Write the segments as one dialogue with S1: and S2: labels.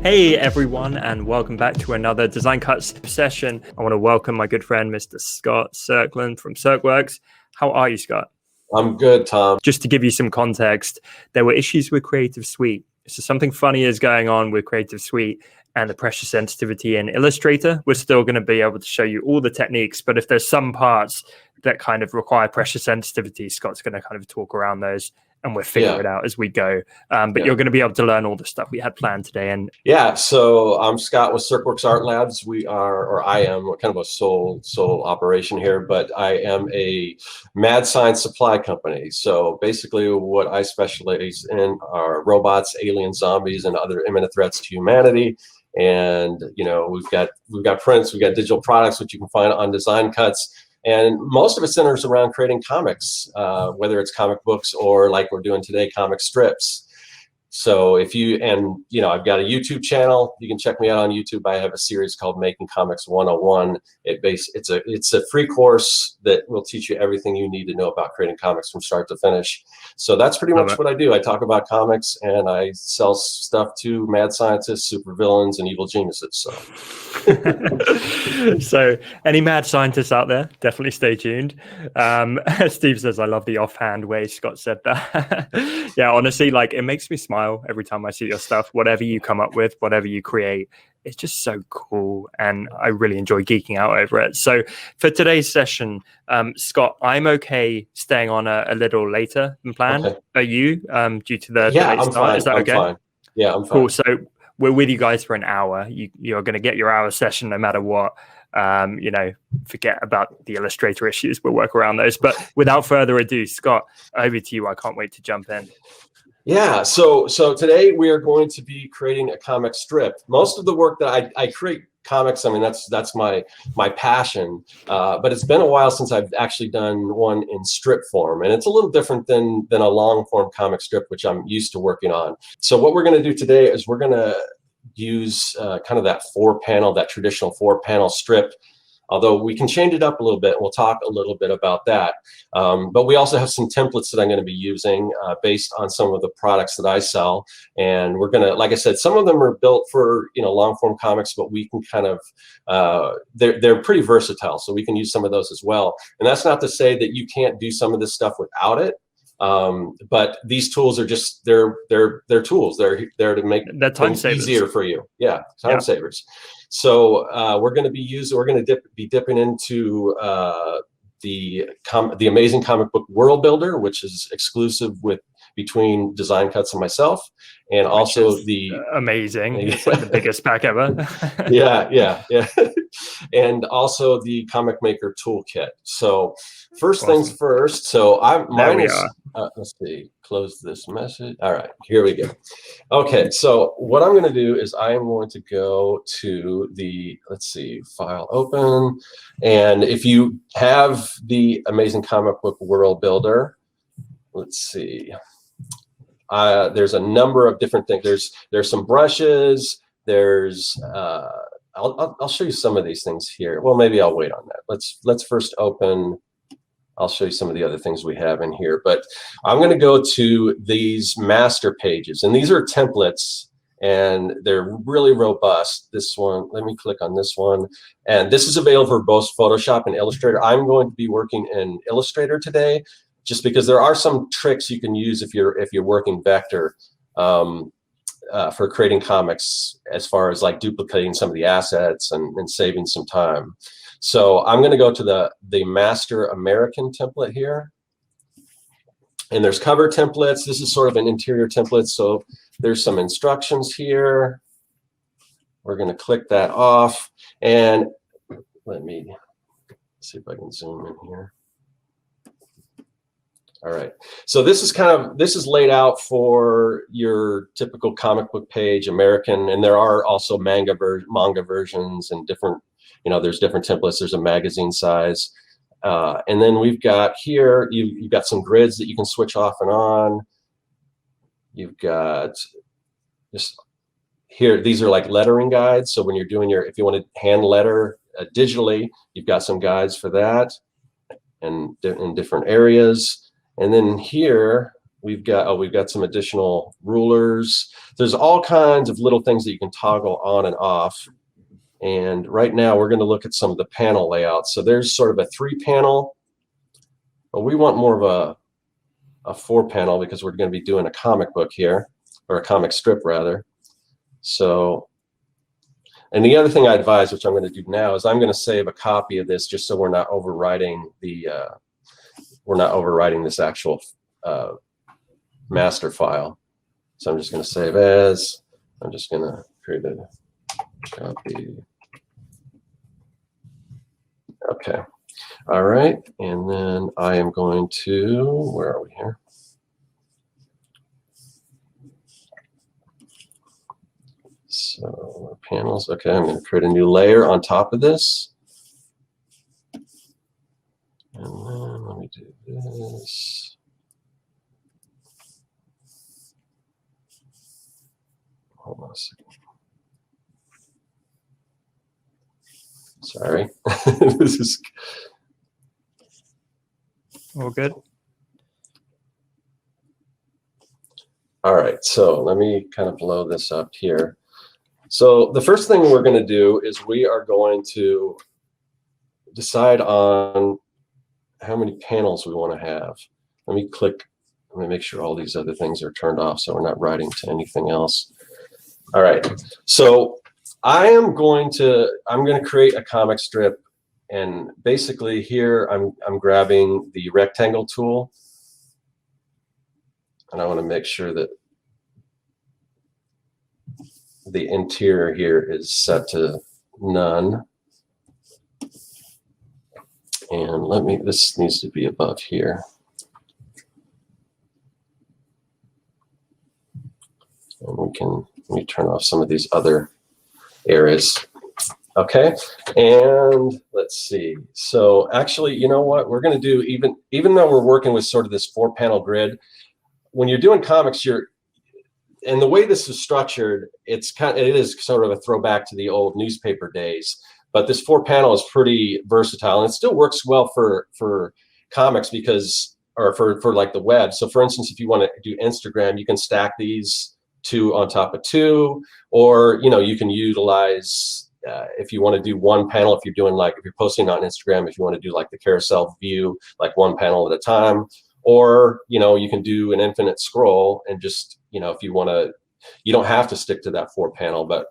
S1: Hey everyone, and welcome back to another Design Cuts session. I want to welcome my good friend, Mr. Scott Serkland from Serkworks. How are you, Scott?
S2: I'm good, Tom.
S1: Just to give you some context, there were issues with Creative Suite. So something funny is going on with Creative Suite and the pressure sensitivity in Illustrator. We're still going to be able to show you all the techniques, but if there's some parts that kind of require pressure sensitivity, Scott's going to kind of talk around those, and we'll figure it out as we go. But you're going to be able to learn all the stuff we had planned today. And
S2: so I'm Scott with Serkworks Art Labs. We are, or I am, kind of a sole operation here, but I am a mad science supply company. So basically what I specialize in are robots, aliens, zombies, and other imminent threats to humanity. And, you know, we've got prints, we've got digital products, which you can find on Design Cuts. And most of it centers around creating comics, whether it's comic books or, like we're doing today, comic strips. So if you, and you know, I've got a YouTube channel. You can check me out on YouTube. I have a series called Making Comics 101. It's a free course that will teach you everything you need to know about creating comics from start to finish. So that's pretty much what I do. I talk about comics and I sell stuff to mad scientists, supervillains, and evil geniuses.
S1: So any mad scientists out there, definitely stay tuned. Steve says, I love the offhand way Scott said that. Yeah, honestly, like, it makes me smile every time I see your stuff. Whatever you come up with, whatever you create, it's just so cool, and I really enjoy geeking out over it. So for today's session, Scott, I'm okay staying on a little later than planned. Okay. Are you, due to the
S2: delayed start? Fine.
S1: Is that okay?
S2: Fine. Yeah, I'm fine.
S1: Cool. So we're with you guys for an hour. You're going to get your hour session no matter what. You know, forget about the Illustrator issues. We'll work around those. But without further ado, Scott, over to you. I can't wait to jump in.
S2: Yeah, so today we are going to be creating a comic strip. Most of the work that I create comics, I mean, that's my passion, but it's been a while since I've actually done one in strip form, and it's a little different than a long form comic strip, which I'm used to working on. So what we're going to do today is we're going to use kind of that traditional 4-panel strip. Although we can change it up a little bit, we'll talk a little bit about that. But we also have some templates that I'm going to be using based on some of the products that I sell. And we're going to, like I said, some of them are built for, you know, long form comics, but we can kind of, they're pretty versatile. So we can use some of those as well. And that's not to say that you can't do some of this stuff without it. But these tools are just, they're tools. They're there to make things easier for you. Yeah, time savers. So we're going to be dipping into the amazing comic book world builder, which is exclusive between Design Cuts and myself, and also the
S1: amazing. It's like the biggest pack ever.
S2: yeah. And also the Comic Maker Toolkit. So first things first. So let's see, close this message. All right, here we go. Okay, so what I'm going to do is I am going to go to the, let's see, file open. And if you have the amazing comic book world builder, let's see. There's a number of different things. There's some brushes. There's I'll show you some of these things here. Well, maybe I'll wait on that. Let's first open. I'll show you some of the other things we have in here. But I'm going to go to these master pages, and these are templates, and they're really robust. This one, let me click on this one, and this is available for both Photoshop and Illustrator. I'm going to be working in Illustrator today, just because there are some tricks you can use if you're working vector for creating comics, as far as like duplicating some of the assets and saving some time. So I'm going to go to the Master American template here, and there's cover templates. This is sort of an interior template, so there's some instructions here. We're going to click that off, and let me see if I can zoom in here. All right, so this is laid out for your typical comic book page, American, and there are also manga versions and different, you know, there's different templates. There's a magazine size, and then we've got here, you've got some grids that you can switch off and on. You've got just here, these are like lettering guides. So when you're doing if you want to hand letter digitally, you've got some guides for that, and in different areas. And then here, we've got some additional rulers. There's all kinds of little things that you can toggle on and off. And right now we're going to look at some of the panel layouts. So there's sort of a 3-panel, but we want more of a 4-panel because we're going to be doing a comic book here, or a comic strip rather. So, and the other thing I advise, which I'm going to do now, is I'm going to save a copy of this just so we're not overwriting this actual master file. So I'm just going to save as. I'm just going to create a copy. Okay. All right. And then I am going to, where are we here? So panels. Okay. I'm going to create a new layer on top of this. And then let me do this. Hold on a second. Sorry. This is
S1: all good.
S2: All right, so let me kind of blow this up here. So the first thing we're going to do is we are going to decide on how many panels we want to have. Let me make sure all these other things are turned off so we're not writing to anything else. All right, so I'm going to create a comic strip, and basically here I'm grabbing the rectangle tool, and I want to make sure that the interior here is set to none. And this needs to be above here. And let me turn off some of these other areas. Okay, and let's see. So actually, you know what we're going to do, even though we're working with sort of this 4-panel grid, when you're doing comics, and the way this is structured, it is sort of a throwback to the old newspaper days. But this 4-panel is pretty versatile, and it still works well for comics or for like the web. So for instance, if you want to do Instagram, you can stack these 2 on top of 2, or you can utilize if you want to do 1 panel, if you're posting on Instagram, if you want to do like the carousel view, like 1 panel at a time, or you can do an infinite scroll and just if you want to, you don't have to stick to that 4-panel, but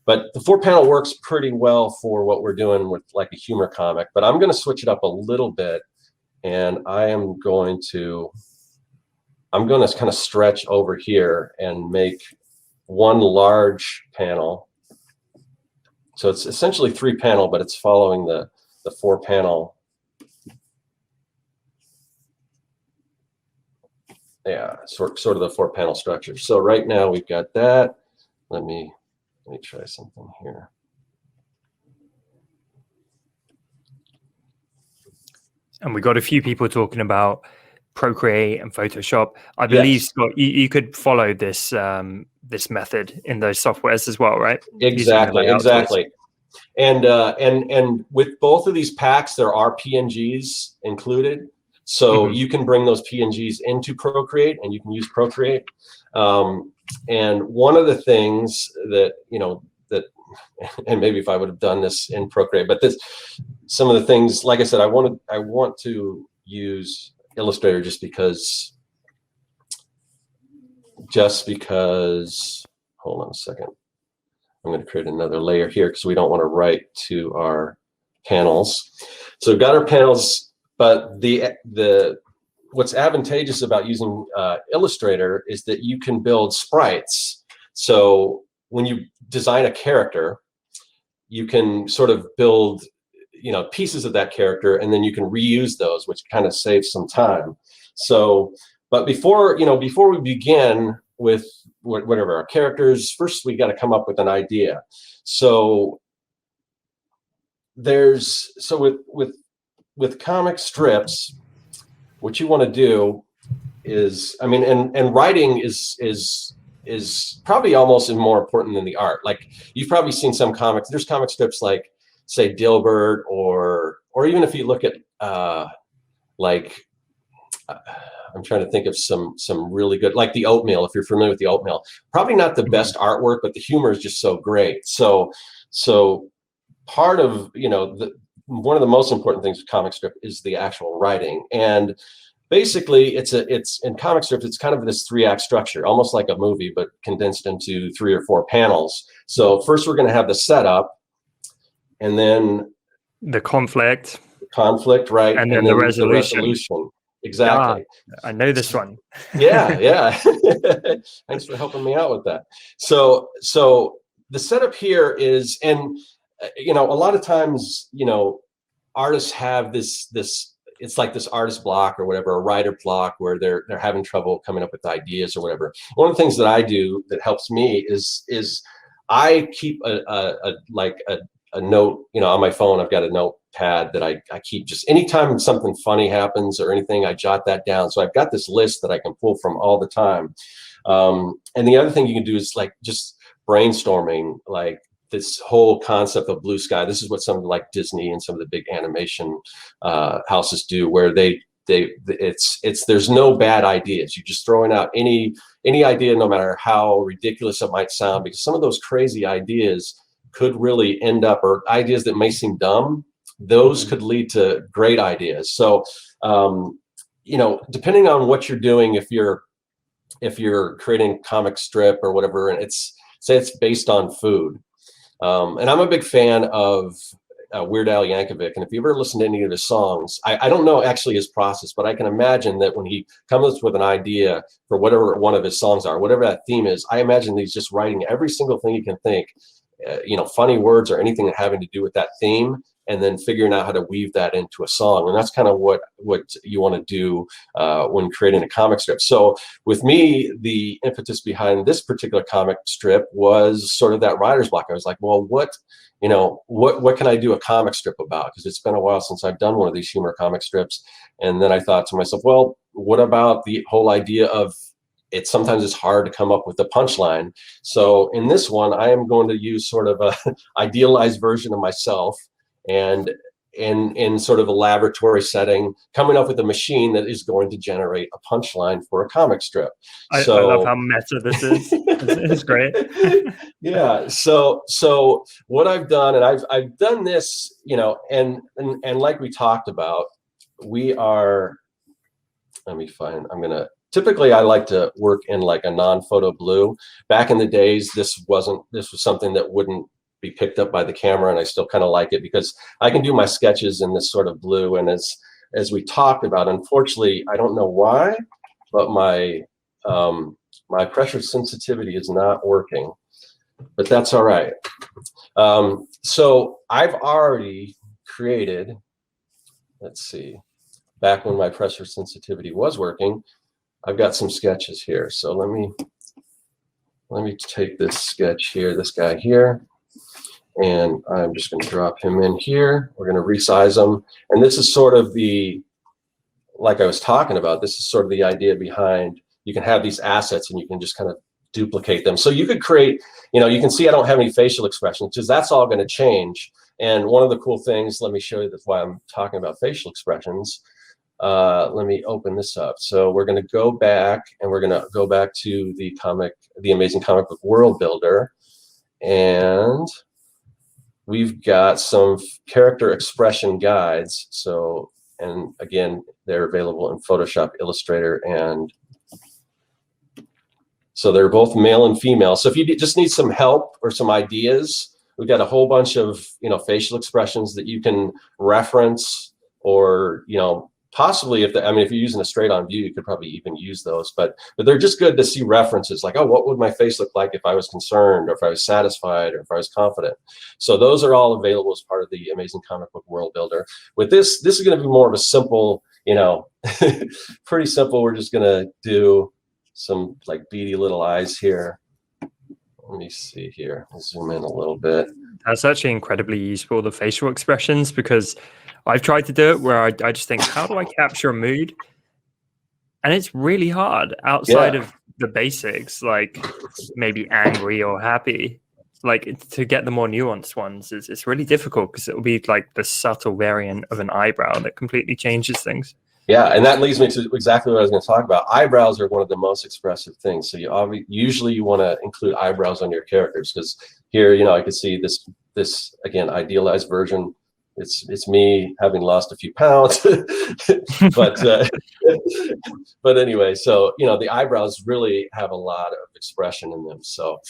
S2: the 4-panel works pretty well for what we're doing with like a humor comic. But I'm going to switch it up a little bit, and I'm going to kind of stretch over here and make 1 large panel. So it's essentially 3-panel, but it's following the 4-panel. Yeah, sort of the 4-panel structure. So right now we've got that. Let me try something here.
S1: And we got a few people talking about Procreate and Photoshop. I believe, yes. Scott, you could follow this this method in those softwares as well, right?
S2: Exactly. And with both of these packs, there are PNGs included. So you can bring those PNGs into Procreate, and you can use Procreate. And one of the things that, and maybe if I would have done this in Procreate, but some of the things, like I said, I want to use Illustrator just because, hold on a second. I'm going to create another layer here because we don't want to write to our panels. So we've got our panels. But what's advantageous about using Illustrator is that you can build sprites. So when you design a character, you can sort of build pieces of that character, and then you can reuse those, which kind of saves some time. So, but before we begin with whatever our characters, first we got to come up with an idea. So with comic strips, what you want to do is, and writing is probably almost more important than the art. Like you've probably seen some comics. There's comic strips like, say, Dilbert, or even if you look at I'm trying to think of some really good, like the oatmeal. If you're familiar with the oatmeal, probably not the best artwork, but the humor is just so great. So part of, you know, one of the most important things with comic strip is the actual writing. And basically it's in comic strips, it's kind of this 3-act structure, almost like a movie, but condensed into 3 or 4 panels. So first we're going to have the setup, and then
S1: the conflict,
S2: right?
S1: And then the resolution.
S2: Exactly.
S1: I know this one.
S2: Yeah. Thanks for helping me out with that. So the setup here is, and you know, a lot of times, you know, artists have this it's like this artist block or whatever, a writer block, where they're having trouble coming up with ideas or whatever. One of the things that I do that helps me is I keep a note, you know, on my phone. I've got a notepad that I keep, just anytime something funny happens or anything, I jot that down. So I've got this list that I can pull from all the time. And the other thing you can do is like just brainstorming, like this whole concept of blue sky. This is what some like Disney and some of the big animation houses do, where there's no bad ideas. You're just throwing out any idea, no matter how ridiculous it might sound, because some of those crazy ideas could really end up, or ideas that may seem dumb, those could lead to great ideas. So, you know, depending on what you're doing, if you're creating a comic strip or whatever, and say it's based on food. And I'm a big fan of Weird Al Yankovic. And if you ever listen to any of his songs, I don't know actually his process, but I can imagine that when he comes with an idea for whatever one of his songs are, whatever that theme is, I imagine he's just writing every single thing he can think, you know, funny words or anything having to do with that theme, and then figuring out how to weave that into a song. And that's kind of what you want to do when creating a comic strip. So with me, the impetus behind this particular comic strip was sort of that writer's block. I was like, well, what can I do a comic strip about? Because it's been a while since I've done one of these humor comic strips. And then I thought to myself, well, what about the whole idea of sometimes it's hard to come up with a punchline. So in this one, I am going to use sort of a idealized version of myself, and in sort of a laboratory setting, coming up with a machine that is going to generate a punchline for a comic strip.
S1: I love how meta this is. It's great.
S2: Yeah. So what I've done, and I've done this, you know, and like we talked about, typically I like to work in like a non-photo blue. Back in the days, this was something that wouldn't be picked up by the camera, and I still kind of like it because I can do my sketches in this sort of blue. And as we talked about, unfortunately, I don't know why, but my pressure sensitivity is not working, but that's all right. So I've already created, let's see, back when my pressure sensitivity was working, I've got some sketches here. So let me take this sketch here, this guy here, and I'm just going to drop him in here. We're going to resize him. And this is sort of like I was talking about, this is sort of the idea behind, you can have these assets and you can just kind of duplicate them. So you could create, you know, you can see I don't have any facial expressions because that's all going to change. And one of the cool things, let me show you, that's why I'm talking about facial expressions. Let me open this up. So we're going to go back, and we're going to go back to the Amazing Comic Book World Builder, and we've got some character expression guides. So, and again, they're available in Photoshop, Illustrator, and so they're both male and female. So if you just need some help or some ideas, we've got a whole bunch of, you know, facial expressions that you can reference, or, you know, possibly if you're using a straight on view, you could probably even use those, but they're just good to see references, like, oh, what would my face look like if I was concerned, or if I was satisfied, or if I was confident. So those are all available as part of the Amazing Comic Book World Builder. With this is going to be more of a simple, you know, pretty simple. We're just going to do some like beady little eyes here. Let me see here. I'll zoom in a little bit.
S1: That's actually incredibly useful, the facial expressions, because I've tried to do it where I just think, how do I capture a mood? And it's really hard outside of the basics, like maybe angry or happy. Like, to get the more nuanced ones, it's really difficult, because it will be like the subtle variant of an eyebrow that completely changes things.
S2: Yeah, and that leads me to exactly what I was going to talk about. Eyebrows are one of the most expressive things. So usually you want to include eyebrows on your characters, because here, I can see this again idealized version. It's me having lost a few pounds, but but anyway, so the eyebrows really have a lot of expression in them. So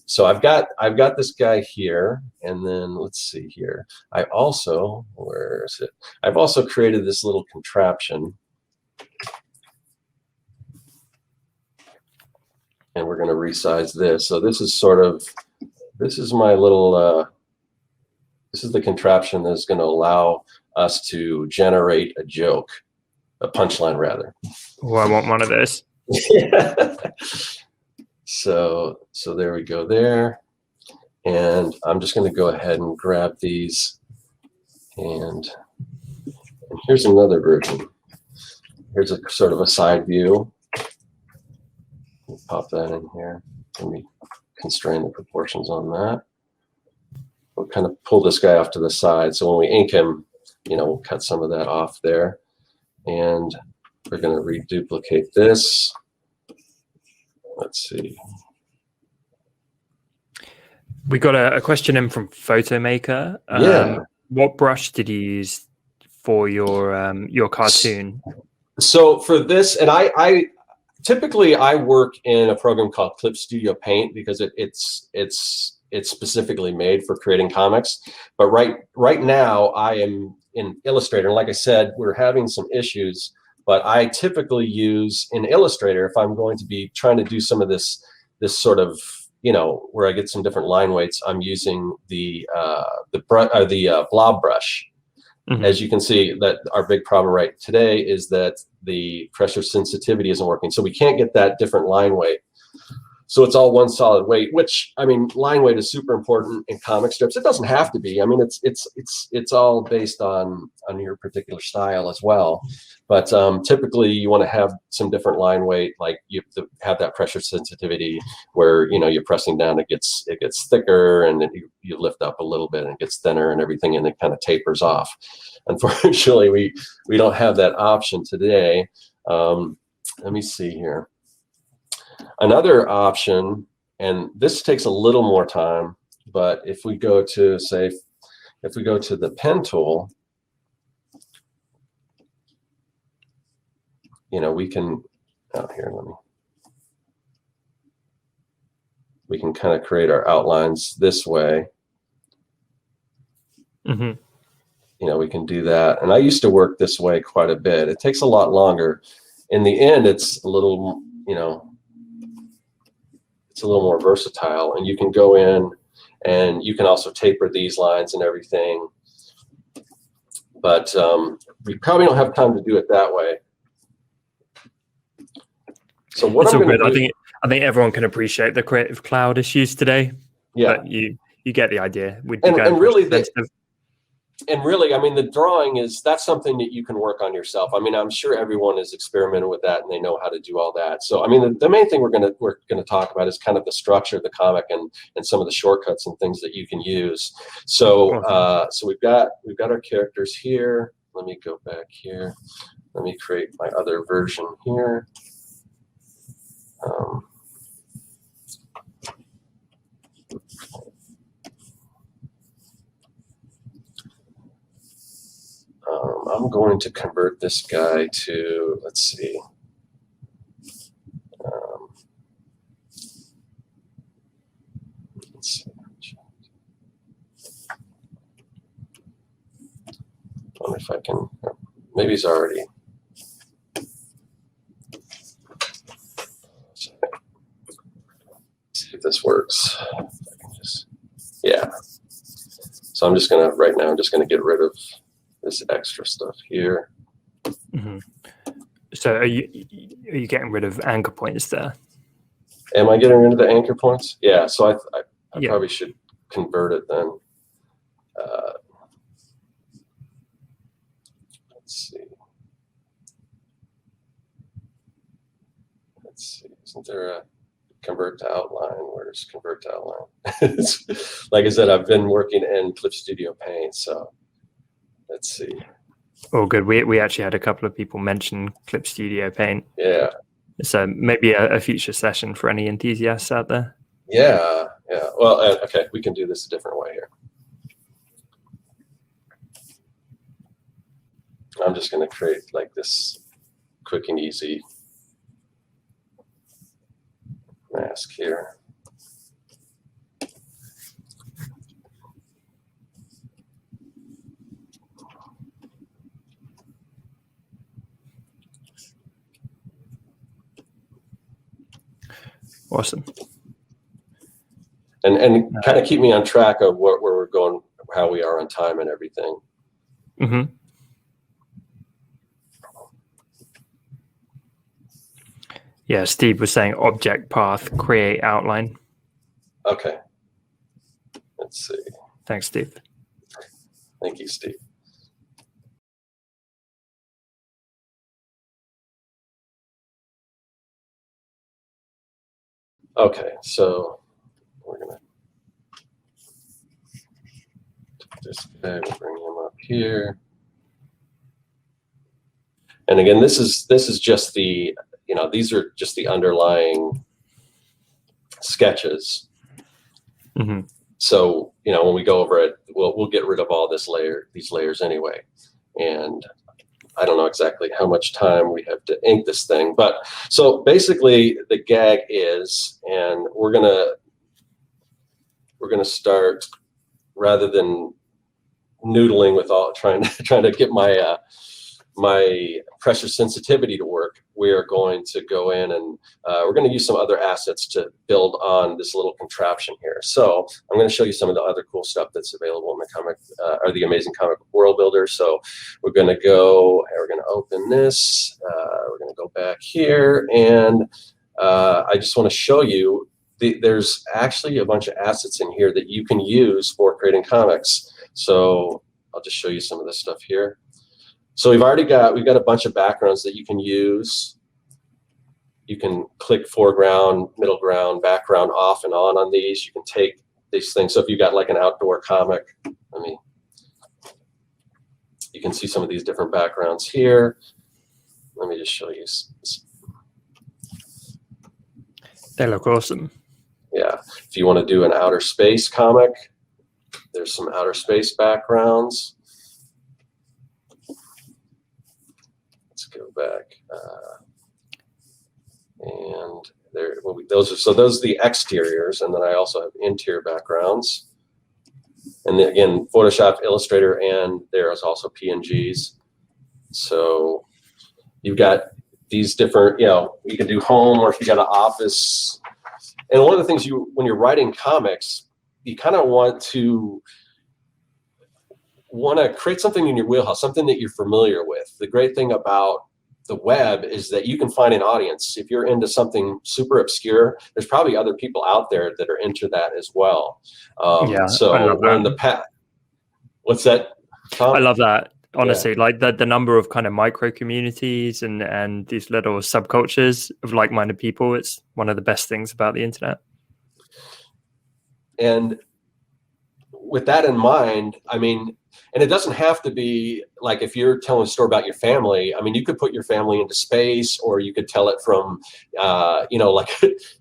S2: so I've got this guy here, and then let's see here. Where is it? I've also created this little contraption, and we're going to resize this. So this is my little this is the contraption that is going to allow us to generate a joke, a punchline rather.
S1: Oh, I want one of those.
S2: Yeah. So there we go there. And I'm just going to go ahead and grab these. And here's another version. Here's a sort of a side view. Pop that in here. Let me constrain the proportions on that. We'll kind of pull this guy off to the side. So when we ink him, we'll cut some of that off there. And we're going to reduplicate this. Let's see.
S1: We got a question in from PhotoMaker.
S2: Yeah.
S1: What brush did you use for your cartoon?
S2: So for this, and I typically work in a program called Clip Studio Paint, because it's specifically made for creating comics. But right now I am in Illustrator, and like I said, we're having some issues. But I typically use in Illustrator, if I'm going to be trying to do some of this sort of, where I get some different line weights, I'm using the blob brush. Mm-hmm. As you can see, that our big problem right today is that the pressure sensitivity isn't working, so we can't get that different line weight. So it's all one solid weight, which, I mean, line weight is super important in comic strips. It doesn't have to be. I mean, it's all based on your particular style as well. But typically you want to have some different line weight, like you have to have that pressure sensitivity where, you're pressing down, it gets thicker, and then you lift up a little bit and it gets thinner and everything, and it kind of tapers off. Unfortunately, we don't have that option today. Let me see here. Another option, and this takes a little more time, but if we go to the pen tool, we can, we can kind of create our outlines this way.
S1: Mm-hmm.
S2: We can do that. And I used to work this way quite a bit. It takes a lot longer. In the end, it's a little, it's a little more versatile, and you can go in and you can also taper these lines and everything. But we probably don't have time to do it that way. So what I'm going to do,
S1: I think everyone can appreciate the Creative Cloud issues today.
S2: Yeah,
S1: but you get the idea.
S2: And really, I mean, the drawing that's something that you can work on yourself. I mean, I'm sure everyone has experimented with that and they know how to do all that. So, I mean, the main thing we're going to talk about is kind of the structure of the comic and some of the shortcuts and things that you can use. So, so we've got our characters here. Let me go back here. Let me create my other version here. I'm going to convert this guy to, let's see. Let's see. I wonder if I can, maybe he's already. See if this works. If I can just, yeah. So I'm just gonna, right now, I'm just gonna get rid of this extra stuff here.
S1: Mm-hmm. So are you getting rid of anchor points there?
S2: Am I getting rid of the anchor points? Yeah, so I probably should convert it then. Let's see. Isn't there a convert to outline? Where's convert to outline? Like I said, I've been working in Clip Studio Paint, so let's see.
S1: Oh, good. We actually had a couple of people mention Clip Studio Paint.
S2: Yeah.
S1: So maybe a future session for any enthusiasts out there.
S2: Yeah. Yeah. Well, okay, we can do this a different way here. I'm just going to create like this quick and easy mask here.
S1: Awesome.
S2: And kind of keep me on track of where we're going, how we are on time and everything.
S1: Mm-hmm. Yeah, Steve was saying object path, create outline.
S2: Okay. Let's see.
S1: Thanks, Steve.
S2: Thank you, Steve. Okay, so we're gonna take this guy, we'll bring him up here. And again, this is just the, these are just the underlying sketches.
S1: Mm-hmm.
S2: So, when we go over it, we'll get rid of all these layers anyway. And I don't know exactly how much time we have to ink this thing, but so basically the gag is, and we're gonna start, rather than noodling with all trying to get my my pressure sensitivity to work, we are going to go in and we're going to use some other assets to build on this little contraption here. So I'm going to show you some of the other cool stuff that's available in the comic, or the Amazing Comic Book World Builder. So we're going to go, we're going to open this, we're going to go back here, and I just want to show you, there's actually a bunch of assets in here that you can use for creating comics. So I'll just show you some of this stuff here. So we've got a bunch of backgrounds that you can use. You can click foreground, middle ground, background off and on these. You can take these things. So if you've got like an outdoor comic, you can see some of these different backgrounds here. Let me just show you.
S1: They look awesome.
S2: Yeah. If you want to do an outer space comic, there's some outer space backgrounds. Let's go back. And there, those are the exteriors, and then I also have interior backgrounds. And then again, Photoshop, Illustrator, and there is also PNGs. So you've got these different, you can do home, or if you got an office. And one of the things when you're writing comics, you kind of want to create something in your wheelhouse, something that you're familiar with. The great thing about the web is that you can find an audience. If you're into something super obscure, there's probably other people out there that are into that as well. So
S1: I love
S2: we're in the path. What's that, Tom?
S1: I love that. Honestly, like the number of kind of micro communities and these little subcultures of like-minded people, it's one of the best things about the internet.
S2: And with that in mind, and it doesn't have to be like, if you're telling a story about your family, you could put your family into space, or you could tell it from, like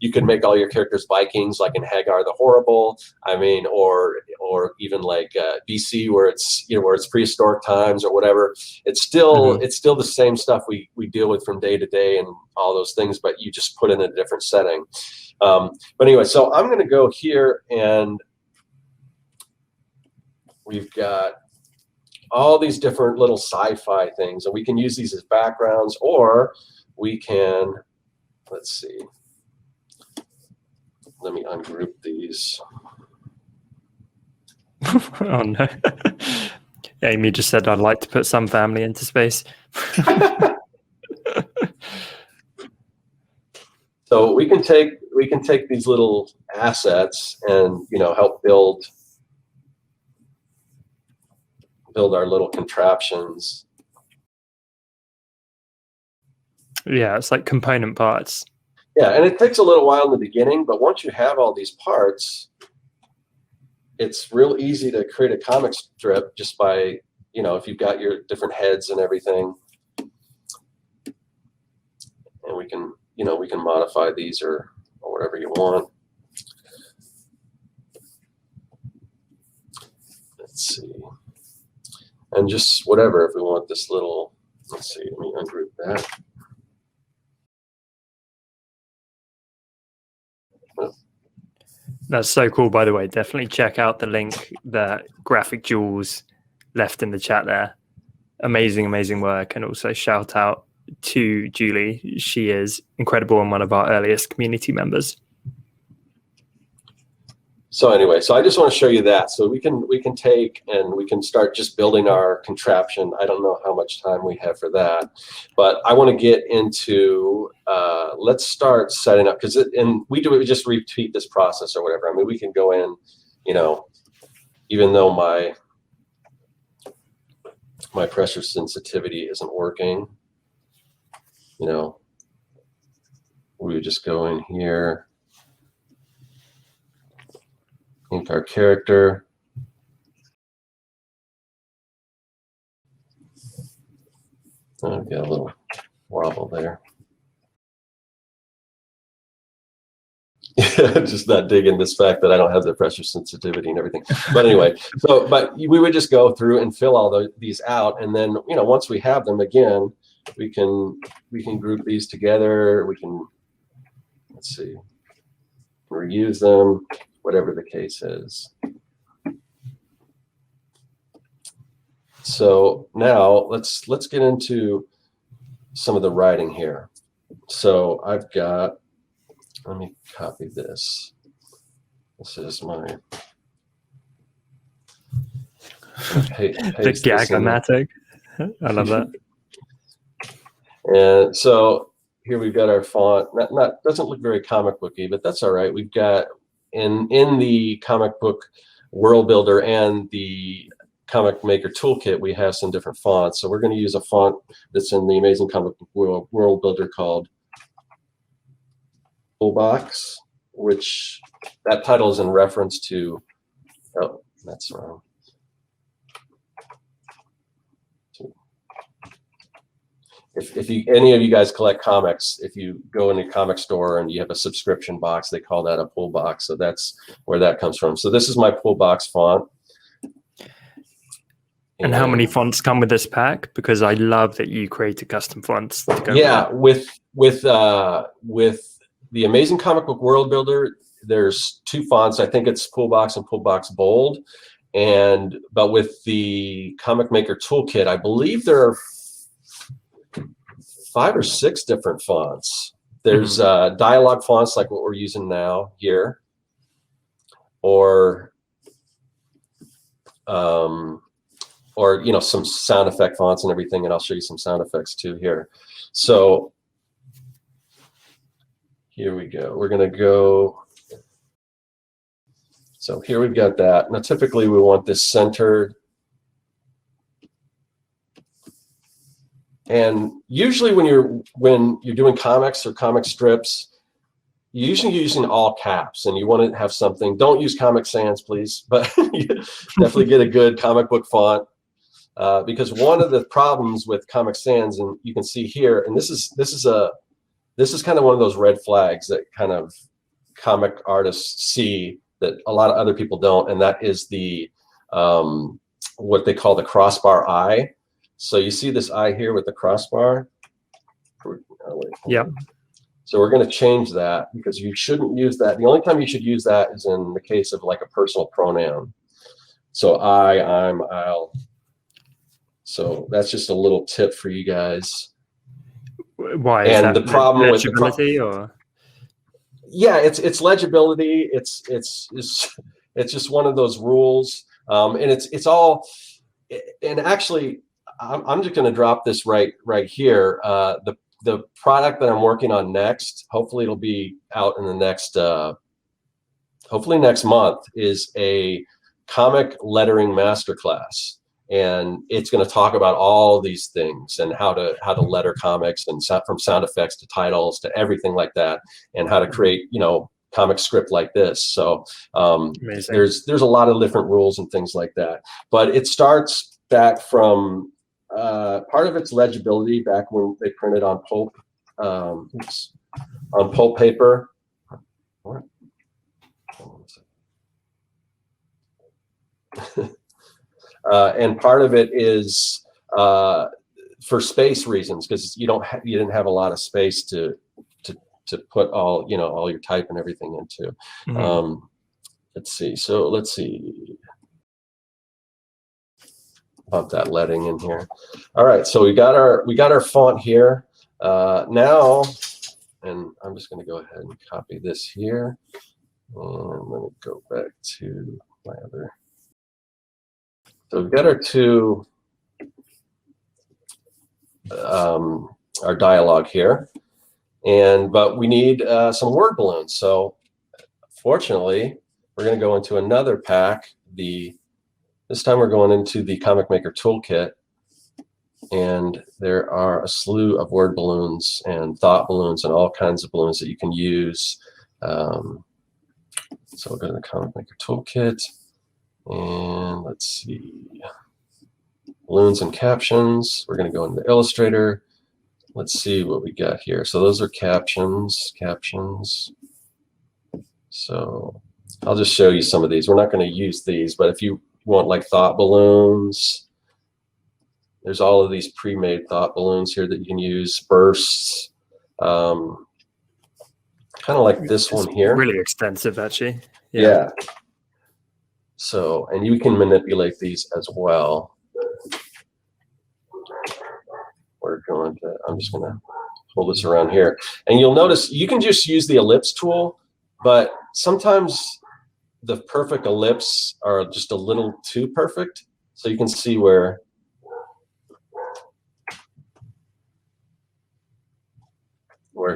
S2: you could make all your characters Vikings, like in Hagar the Horrible. Or even like BC, where it's prehistoric times or whatever. It's still the same stuff we deal with from day to day and all those things, but you just put in a different setting. But anyway, so I'm going to go here, and we've got all these different little sci-fi things, and we can use these as backgrounds, or we can, let's see, let me ungroup these.
S1: Oh no. Amy just said I'd like to put some family into space.
S2: So we can take these little assets and help build our little contraptions.
S1: Yeah, it's like component parts.
S2: Yeah, and it takes a little while in the beginning, but once you have all these parts, it's real easy to create a comic strip just by you know, if you've got your different heads and everything, and we can, you know, we can modify these or whatever you want. Let's see, and just whatever, if we want this little, let's see, let me ungroup that.
S1: That's so cool, by the way. Definitely check out the link that Graphic Jules left in the chat there. Amazing, amazing work. And also shout out to Julie. She is incredible and one of our earliest community members.
S2: So anyway, so I just want to show you that. So we can take and we can start just building our contraption. I don't know how much time we have for that, but I want to get into, let's start setting up, because we just repeat this process or whatever. I mean, we can go in, you know, even though my pressure sensitivity isn't working, you know, we would just go in here, ink our character. Oh, got a little wobble there. Just not digging this fact that I don't have the pressure sensitivity and everything. But anyway, but we would just go through and fill all these out, and then, you know, once we have them, again, we can group these together. We can, let's see, reuse them, whatever the case is. So now let's get into some of the writing here. So I've got, let me copy this. This is my
S1: the gag-o-matic. I love that.
S2: And so here we've got our font. Not doesn't look very comic booky, but that's all right. We've got in the comic book world builder and the comic maker toolkit, we have some different fonts. So we're going to use a font that's in the amazing comic book world builder called Box, which that title is in reference to, oh, that's wrong. If any of you guys collect comics, if you go in a comic store and you have a subscription box, they call that a pull box. So that's where that comes from. So this is my pull box font.
S1: And how many fonts come with this pack? Because I love that you created custom fonts to go
S2: with the amazing comic book world builder, there's 2 fonts. I think it's pull box and pull box bold. But with the comic maker toolkit, I believe there are 5 or 6 different fonts. There's dialogue fonts like what we're using now here, or you know, some sound effect fonts and everything, and I'll show you some sound effects too here. So here we go. We're gonna go. So here we've got that. Now typically we want this centered. And usually when you're doing comics or comic strips, you're usually using all caps, and you want to have something. Don't use Comic Sans, please, but definitely get a good comic book font, because one of the problems with Comic Sans, and you can see here, and this is kind of one of those red flags that kind of comic artists see that a lot of other people don't, and that is the what they call the crossbar eye. So you see this eye here with the crossbar?
S1: Yeah.
S2: So we're going to change that, because you shouldn't use that. The only time you should use that is in the case of like a personal pronoun. So I, I'm, I'll. So that's just a little tip for you guys.
S1: Why? Is that the problem with legibility, or?
S2: Yeah, it's legibility. It's just one of those rules, and it's all. And actually, I'm just going to drop this right here. The product that I'm working on next, hopefully it'll be out in the next, hopefully next month, is a comic lettering masterclass. And it's going to talk about all these things and how to letter comics, and from sound effects to titles to everything like that, and how to create, you know, comic script like this. So there's a lot of different rules and things like that. But it starts back from part of its legibility back when they printed on pulp, on pulp paper. What? And part of it is for space reasons, because you didn't have a lot of space to put all all your type and everything into. Mm-hmm. Let's see. So let's see. Bump that leading in here. All right. So we got our font here now, and I'm just going to go ahead and copy this here, and let me go back to my other. So we've got our two, our dialogue here, but we need some word balloons. So fortunately, we're going to go into another pack. This time we're going into the Comic Maker Toolkit, and there are a slew of word balloons and thought balloons and all kinds of balloons that you can use. So we'll go to the Comic Maker Toolkit. And let's see, balloons and captions. We're going to go into Illustrator. Let's see what we got here. So those are captions. So I'll just show you some of these. We're not going to use these, but if you want like thought balloons, there's all of these pre-made thought balloons here that you can use. Bursts, kind of like this one here.
S1: Really extensive, actually.
S2: Yeah. So, and you can manipulate these as well. I'm just going to pull this around here. And you'll notice you can just use the ellipse tool, but sometimes the perfect ellipse are just a little too perfect. So you can see where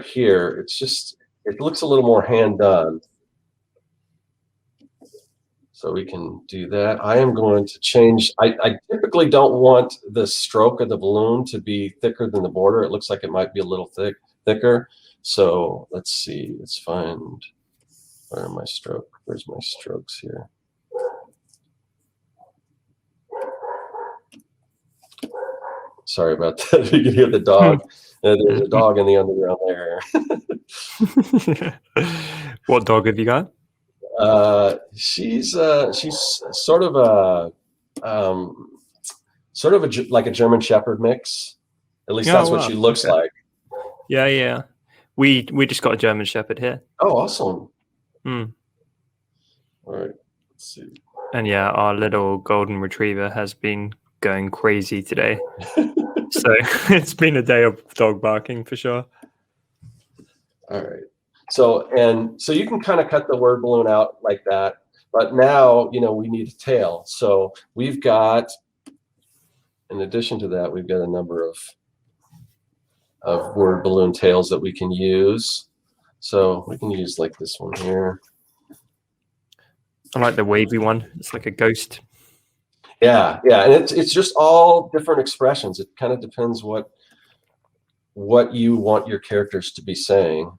S2: here, it looks a little more hand done. So we can do that. I am going to change. I typically don't want the stroke of the balloon to be thicker than the border. It looks like it might be a little thicker. So let's see. Let's find, where are my strokes? Where's my strokes here? Sorry about that. You can hear the dog. There's a dog in the underground there.
S1: What dog have you got?
S2: She's sort of like a German Shepherd mix. At least that's what she looks like.
S1: Yeah. We just got a German Shepherd here.
S2: Oh, awesome.
S1: Mm.
S2: All right. Let's see.
S1: And yeah, our little golden retriever has been going crazy today. So it's been a day of dog barking for sure.
S2: All right. So you can kind of cut the word balloon out like that, but now we need a tail. So we've got, in addition to that, we've got a number of word balloon tails that we can use. So we can use like this one here.
S1: I like the wavy one. It's like a ghost.
S2: Yeah, and it's just all different expressions. It kind of depends what you want your characters to be saying.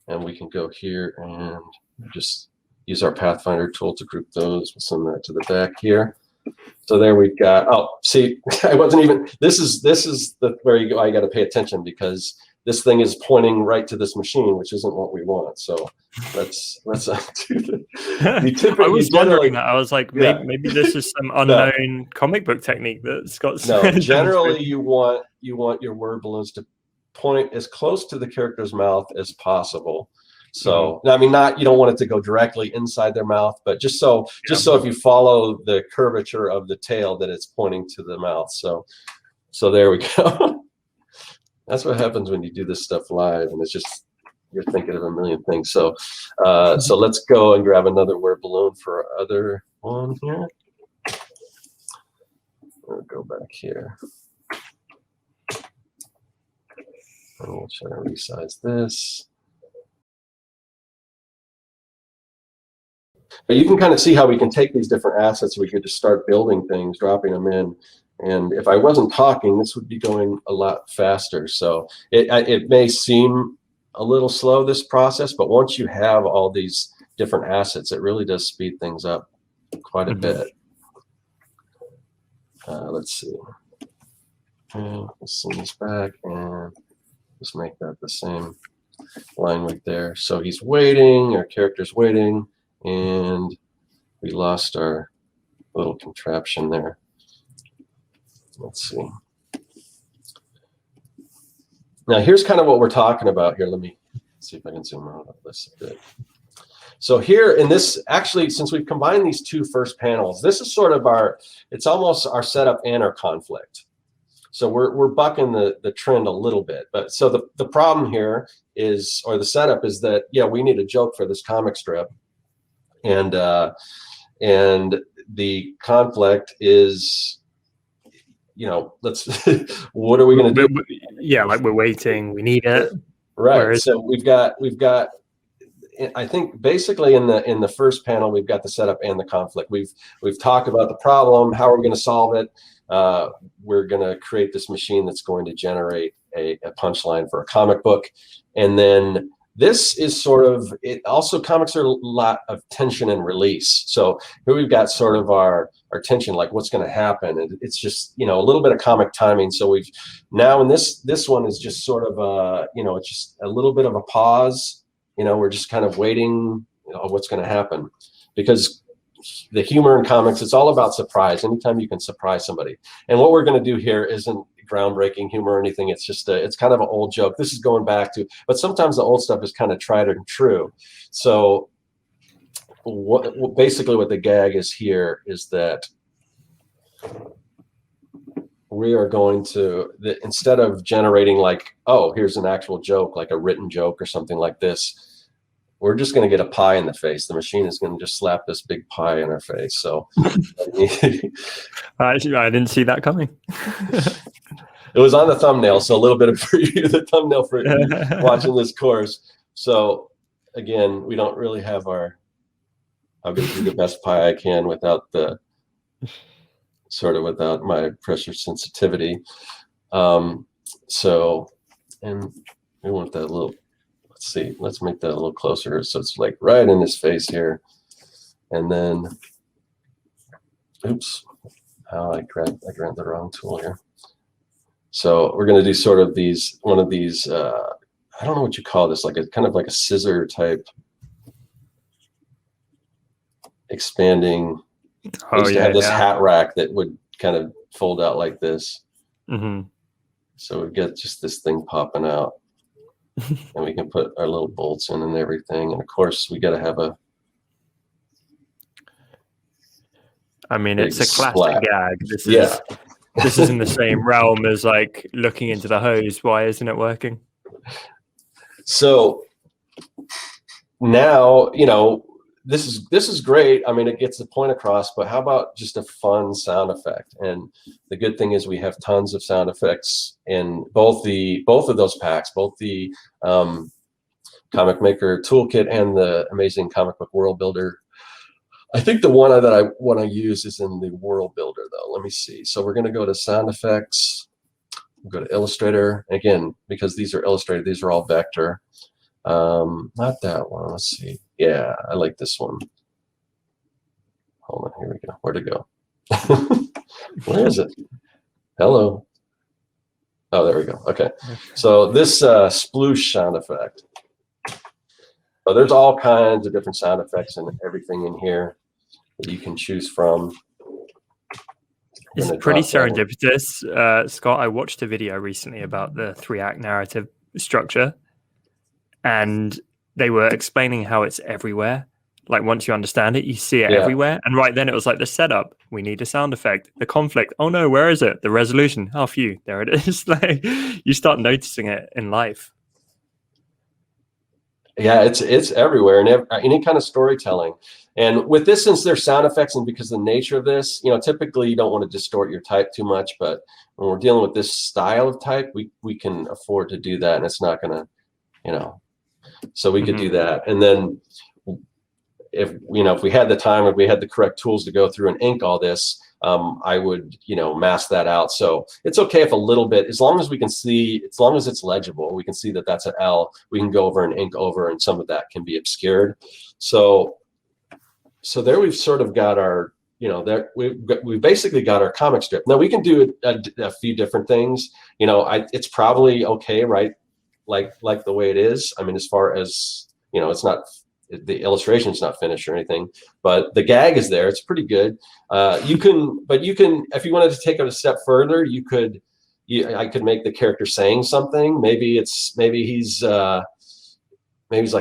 S2: And we can go here and just use our Pathfinder tool to group those. We'll send that to the back here. So there we've got. Oh, see, I wasn't even. This is where you go. I got to pay attention because this thing is pointing right to this machine, which isn't what we want. So let's do that.
S1: I was wondering that. I was like, maybe this is some unknown comic book technique that Scott's.
S2: No, generally you want your word balloons to point as close to the character's mouth as possible. So I mean, you don't want it to go directly inside their mouth, but just so if you follow the curvature of the tail, that it's pointing to the mouth. So there we go. That's what happens when you do this stuff live, and it's just you're thinking of a million things. So so let's go and grab another word balloon for our other one here. We'll go back here. And we'll try to resize this. But you can kind of see how we can take these different assets. We could just start building things, dropping them in. And if I wasn't talking, this would be going a lot faster. So it may seem a little slow, this process, but once you have all these different assets, it really does speed things up quite a bit. let's see. Let's send this back and just make that the same line right there. So he's waiting, our character's waiting, and we lost our little contraption there. Let's see. Now here's kind of what we're talking about here. Let me see if I can zoom out of this a bit. So here in this, actually, since we've combined these two first panels, this is sort of it's almost our setup and our conflict. So we're bucking the trend a little bit. But so the problem here is, or the setup is that, yeah, we need a joke for this comic strip. And the conflict is, you know, let's, what are we going to do?
S1: Yeah, like we're waiting, we need it.
S2: Right. So we've got, I think basically in the first panel, we've got the setup and the conflict. We've talked about the problem, how we're going to solve it. We're going to create this machine that's going to generate a punchline for a comic book. And then this is sort of, it also, comics are a lot of tension and release. So here we've got sort of our tension, like what's going to happen. And it's just, you know, a little bit of comic timing. So we've now in this one is just sort of you know, it's just a little bit of a pause. You know, we're just kind of waiting, you know, what's going to happen, because the humor in comics, it's all about surprise. Anytime you can surprise somebody. And what we're going to do here isn't groundbreaking humor or anything. It's just it's kind of an old joke. This is going back to, but sometimes the old stuff is kind of tried and true. So basically what the gag is here is that we are going to, instead of generating like, oh, here's an actual joke, like a written joke or something like this, we're just going to get a pie in the face. The machine is going to just slap this big pie in our face. So
S1: I didn't see that coming.
S2: It was on the thumbnail, so a little bit of preview, the thumbnail for watching this course. So again, we don't really have our, I'm going to do the best pie I can without the, sort of without my pressure sensitivity. So, and we want that a little, let's see, let's make that a little closer. So it's like right in his face here. And then, oops, I grabbed the wrong tool here. So we're going to do sort of these, one of these, I don't know what you call this, like a kind of like a scissor type expanding. I used to have this hat rack that would kind of fold out like this. Mm-hmm. So we get just this thing popping out, and we can put our little bolts in and everything. And of course, we got to have a.
S1: I mean, it's a classic gag. This is this is in the same realm as like looking into the hose. Why isn't it working?
S2: So now, you know, this is great. I mean, it gets the point across, but how about just a fun sound effect? And the good thing is we have tons of sound effects in both of those packs, both the Comic Maker Toolkit and the amazing Comic Book World Builder. I think the one that I want to use is in the World Builder, though. Let me see. So we're going to go to Sound Effects, go to Illustrator. Again, because these are illustrated, these are all vector. Not that one. Let's see. Yeah, I like this one. Hold on. Here we go. Where'd it go? Where is it? Hello. Oh, there we go. Okay. So this sploosh sound effect. So there's all kinds of different sound effects and everything in here that you can choose from.
S1: It's pretty serendipitous. Scott, I watched a video recently about the 3-act narrative structure, and they were explaining how it's everywhere. Like once you understand it, you see it everywhere. And right then it was like the setup, we need a sound effect. The conflict, oh no, where is it? The resolution, oh phew, there it is. Like you start noticing it in life.
S2: Yeah, it's everywhere, and any kind of storytelling. And with this, since there's sound effects, and because of the nature of this, you know, typically you don't want to distort your type too much, but when we're dealing with this style of type, we can afford to do that, and it's not going to, you know, so we could do that. And then if, you know, if we had the time, if we had the correct tools to go through and ink all this, I would, you know, mask that out. So it's okay if a little bit, as long as we can see, as long as it's legible, we can see that that's an L, we can go over and ink over, and some of that can be obscured. So there we've sort of got our, that we basically got our comic strip. Now we can do a few different things. It's probably okay, right? Like the way it is. I mean, as far as it's not, the illustration's not finished or anything, but the gag is there. It's pretty good. You can, if you wanted to take it a step further, I could make the character saying something. Maybe he's like,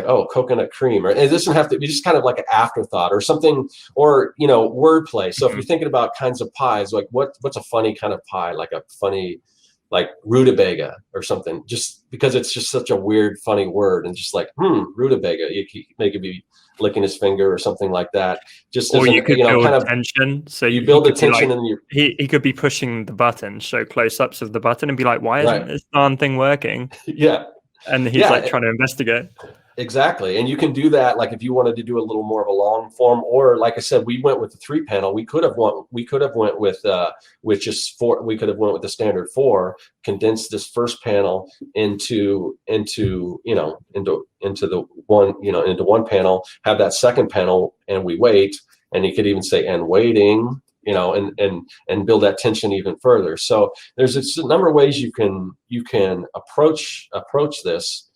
S2: oh, coconut cream, or it doesn't have to be just kind of like an afterthought or something, or wordplay. So if you're thinking about kinds of pies, like what's a funny kind of pie, like a funny, like rutabaga or something, just because it's just such a weird, funny word, and just like rutabaga, he could be licking his finger or something like that. Just
S1: or you could build
S2: kind of
S1: tension. So
S2: you build the tension,
S1: like,
S2: and
S1: he could be pushing the button, show close-ups of the button, and be like, "Why isn't this darn thing working?"
S2: Yeah,
S1: and he's like trying to investigate.
S2: Exactly. And you can do that, like if you wanted to do a little more of a long form, or like I said, we went with the 3-panel. We could have went with just 4. We could have went with the standard 4, condensed this first panel into the one, into one panel, have that second panel, and we wait. And you could even say, and waiting, and build that tension even further. So there's a number of ways you can approach this.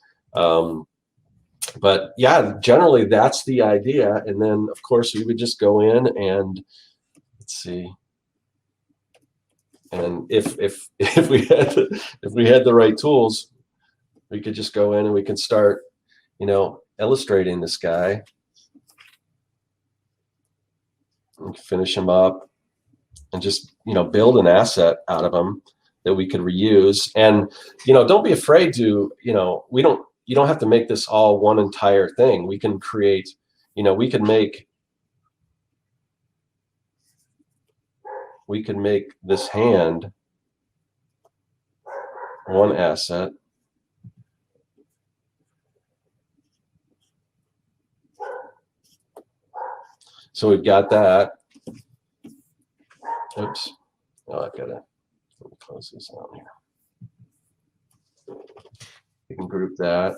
S2: But yeah, generally that's the idea. And then of course we would just go in and let's see. And if we had the right tools, we could just go in and we can start, illustrating this guy and finish him up and just, build an asset out of him that we could reuse. And, don't be afraid to, you don't have to make this all one entire thing. We can create, we can make this hand one asset. So we've got that. Oops. Oh, I've got to close this out here. We can group that,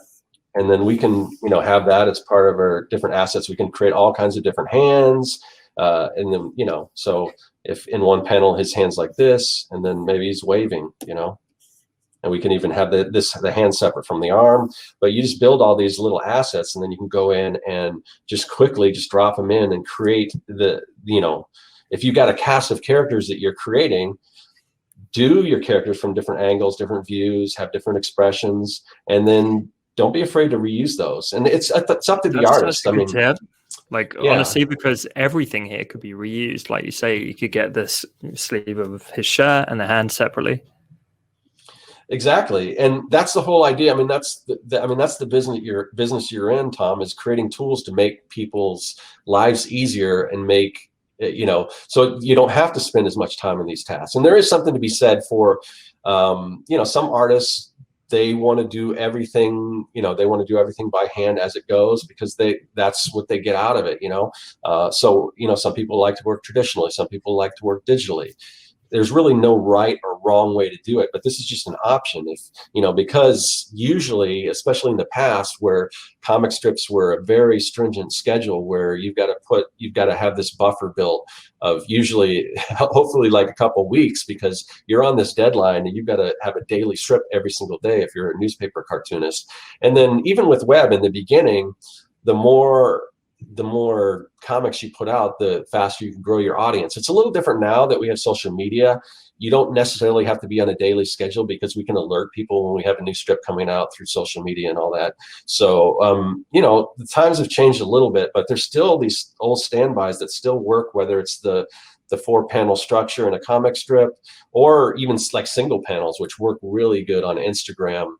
S2: and then we can, have that as part of our different assets. We can create all kinds of different hands, and then, so if in one panel his hand's like this, and then maybe he's waving, and we can even have the hand separate from the arm. But you just build all these little assets, and then you can go in and just quickly just drop them in and create if you've got a cast of characters that you're creating, do your characters from different angles, different views, have different expressions, and then don't be afraid to reuse those. And it's up to the artist. I mean,
S1: honestly, because everything here could be reused. Like you say, you could get this sleeve of his shirt and the hand separately.
S2: Exactly, and that's the whole idea. I mean, that's the business you're in, Tom, is creating tools to make people's lives easier and make, so you don't have to spend as much time on these tasks. And there is something to be said for, some artists, they want to do everything, by hand as it goes, because that's what they get out of it, So, some people like to work traditionally, some people like to work digitally. There's really no right or wrong way to do it, but this is just an option. If, because usually, especially in the past, where comic strips were a very stringent schedule, where you've got to have this buffer built of usually, hopefully like a couple of weeks, because you're on this deadline and you've got to have a daily strip every single day if you're a newspaper cartoonist. And then even with web in the beginning, the more comics you put out, the faster you can grow your audience. It's a little different now that we have social media. You don't necessarily have to be on a daily schedule, because we can alert people when we have a new strip coming out through social media and all that. So, the times have changed a little bit, but there's still these old standbys that still work, whether it's the 4-panel structure in a comic strip, or even like single panels, which work really good on Instagram,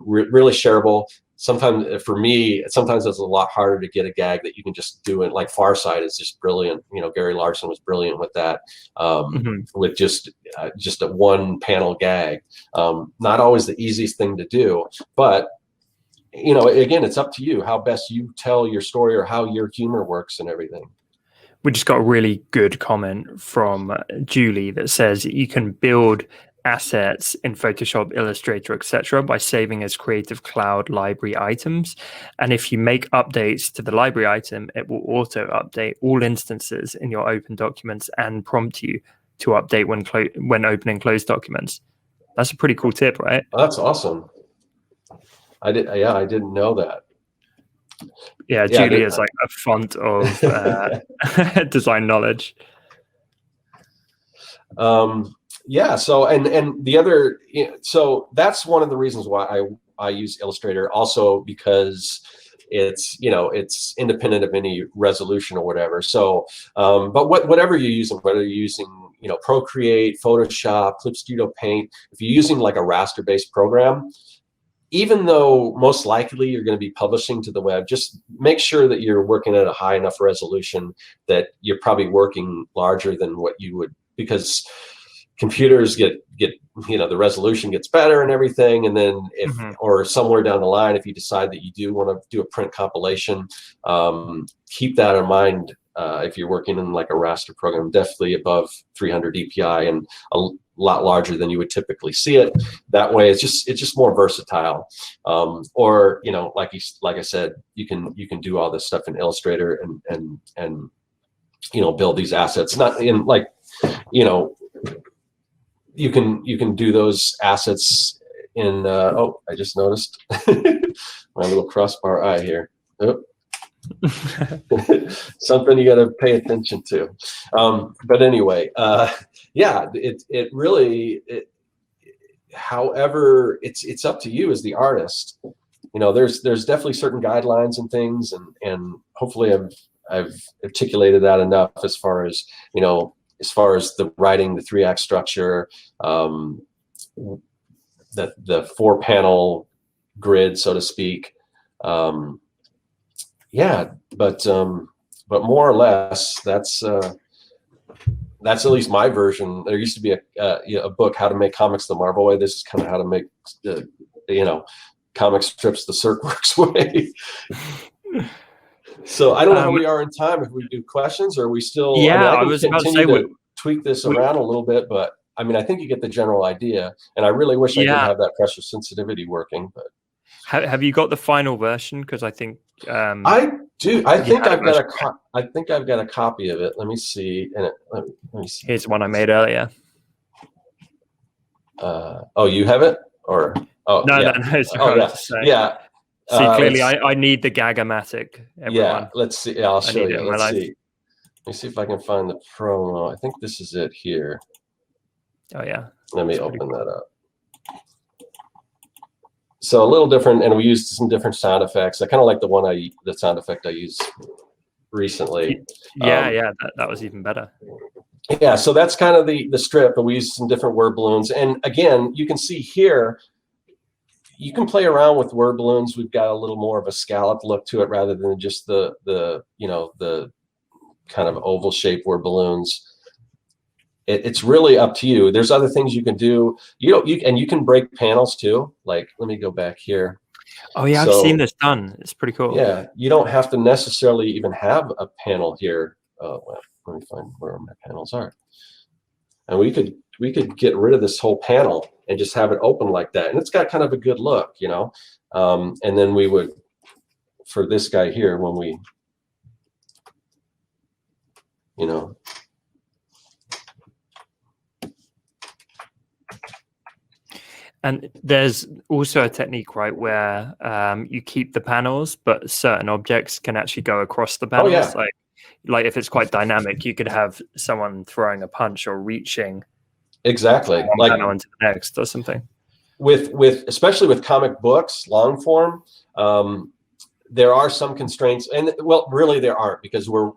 S2: really shareable. Sometimes for me, it's a lot harder to get a gag that you can just do it. Like Far Side is just brilliant. Gary Larson was brilliant with that, with just a 1-panel gag. Not always the easiest thing to do, but again, it's up to you how best you tell your story or how your humor works and everything.
S1: We just got a really good comment from Julie that says you can build assets in Photoshop, Illustrator, etc. by saving as Creative Cloud library items. And if you make updates to the library item, it will auto update all instances in your open documents and prompt you to update when opening closed documents. That's a pretty cool tip, right?
S2: That's awesome. I didn't know that.
S1: Yeah, Julie is like a font of design knowledge.
S2: Yeah. So and the other, so that's one of the reasons why I use Illustrator, also because it's it's independent of any resolution or whatever. So but whatever you're using, whether you're using Procreate, Photoshop, Clip Studio Paint, if you're using like a raster based program, even though most likely you're going to be publishing to the web, just make sure that you're working at a high enough resolution that you're probably working larger than what you would, because computers get the resolution gets better and everything, and then if or somewhere down the line, if you decide that you do want to do a print compilation, keep that in mind. If you're working in like a raster program, definitely above 300 dpi and a lot larger than you would typically see it. That way, it's just more versatile. Or like I said, you can do all this stuff in Illustrator and build these assets. Not in like you can do those assets in oh, I just noticed my little crossbar eye here. Oh. Something you got to pay attention to. But anyway, yeah, it really, however, it's up to you as the artist. There's definitely certain guidelines and things, and hopefully I've articulated that enough as far as the writing, the 3-act structure, the 4-panel grid, so to speak. Yeah, but more or less, that's at least my version. There used to be a book, How to Make Comics the Marvel Way. This is kind of how to make comic strips the Serkworks way. So I don't know how we are in time. If we do questions, or are we still?
S1: Yeah,
S2: I was about to say to tweak this around a little bit, but I mean, I think you get the general idea. And I really wish I did have that pressure sensitivity working. But
S1: have you got the final version? Because I think
S2: I do. I think I've got a copy of it. Let me see. And let me see.
S1: Here's one I made earlier.
S2: Oh, you have it, or
S1: no?
S2: Yeah.
S1: See, clearly, I need the Gag-O-Matic.
S2: Yeah. Let's see. Yeah, I'll show you. Let's see. Let me see if I can find the promo. I think this is it here.
S1: Oh yeah.
S2: Let me open that up. So a little different, and we used some different sound effects. I kind of like the sound effect I used recently.
S1: Yeah, that was even better.
S2: Yeah, so that's kind of the strip, but we used some different word balloons. And again, you can see here, you can play around with word balloons. We've got a little more of a scalloped look to it rather than just the kind of oval shaped word balloons. It's really up to you. There's other things you can do. You can break panels too. Like, let me go back here.
S1: Oh yeah, I've seen this done. It's pretty cool.
S2: Yeah, you don't have to necessarily even have a panel here. Oh, well, let me find where my panels are. And we could get rid of this whole panel and just have it open like that, and it's got kind of a good look, And then we would, for this guy here, when we,
S1: And there's also a technique, right, where you keep the panels, but certain objects can actually go across the panels.
S2: Oh, yeah.
S1: Like if it's quite dynamic, you could have someone throwing a punch or reaching
S2: exactly
S1: one panel into the next or something.
S2: With especially with comic books, long form, there are some constraints, and well, really there aren't, because we're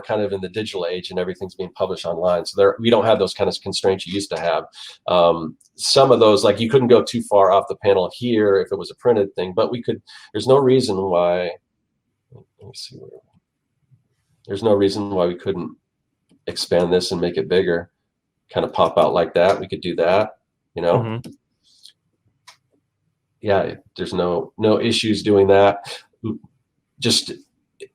S2: kind of in the digital age and everything's being published online. So we don't have those kind of constraints you used to have. Some of those, like you couldn't go too far off the panel here if it was a printed thing, but we could. There's no reason why. Let me see where. There's no reason why we couldn't expand this and make it bigger, kind of pop out like that. We could do that, Yeah, there's no issues doing that. Just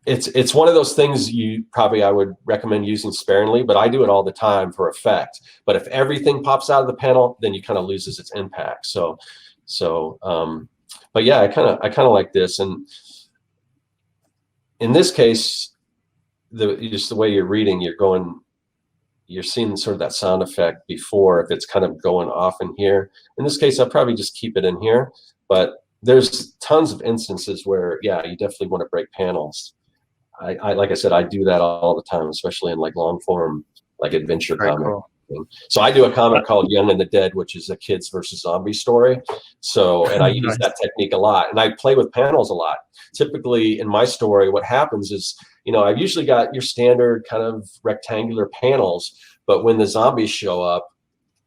S2: It's one of those things I would recommend using sparingly, but I do it all the time for effect. But if everything pops out of the panel, then you kind of loses its impact. But yeah, I kind of like this. And in this case, just the way you're reading, you're seeing sort of that sound effect before, if it's kind of going off in here. In this case, I'll probably just keep it in here, but there's tons of instances where, yeah, you definitely want to break panels. I like I said, I do that all the time, especially in like long form, like adventure comic.
S1: Cool.
S2: So I do a comic called Young and the Dead, which is a kids versus zombie story. So, and I use that technique a lot, and I play with panels a lot. Typically in my story, what happens is, I've usually got your standard kind of rectangular panels, but when the zombies show up,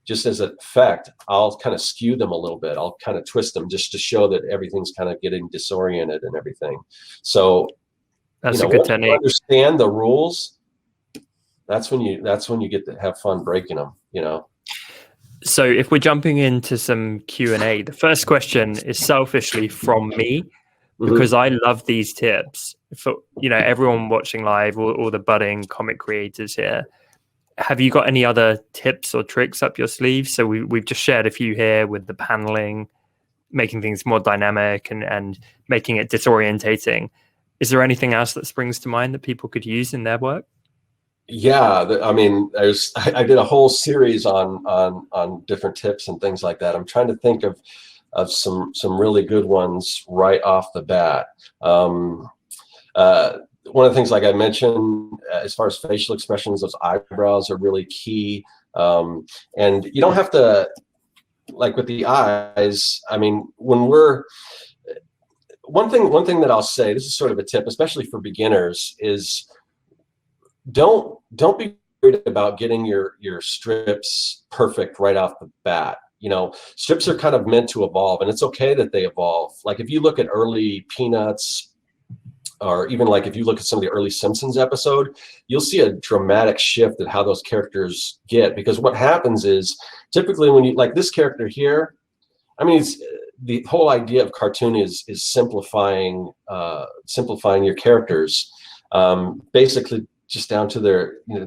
S2: just as an effect, I'll kind of skew them a little bit. I'll kind of twist them just to show that everything's kind of getting disoriented and everything. So
S1: that's a good technique.
S2: You understand the rules, that's when you get to have fun breaking them,
S1: So if we're jumping into some Q&A, the first question is selfishly from me, because I love these tips for everyone watching live, all the budding comic creators here. Have you got any other tips or tricks up your sleeve? So we've just shared a few here with the paneling, making things more dynamic and making it disorientating. Is there anything else that springs to mind that people could use in their work?
S2: Yeah, I mean, I did a whole series on different tips and things like that. I'm trying to think of some really good ones right off the bat. One of the things, like I mentioned, as far as facial expressions, those eyebrows are really key. And you don't have to, like with the eyes, I mean, one thing that I'll say, this is sort of a tip, especially for beginners, is don't be worried about getting your strips perfect right off the bat. Strips are kind of meant to evolve, and it's okay that they evolve. Like if you look at early Peanuts, or even like if you look at some of the early Simpsons episode, you'll see a dramatic shift in how those characters get, because what happens is typically when you, like this character here, I mean, the whole idea of cartoon is simplifying your characters, basically just down to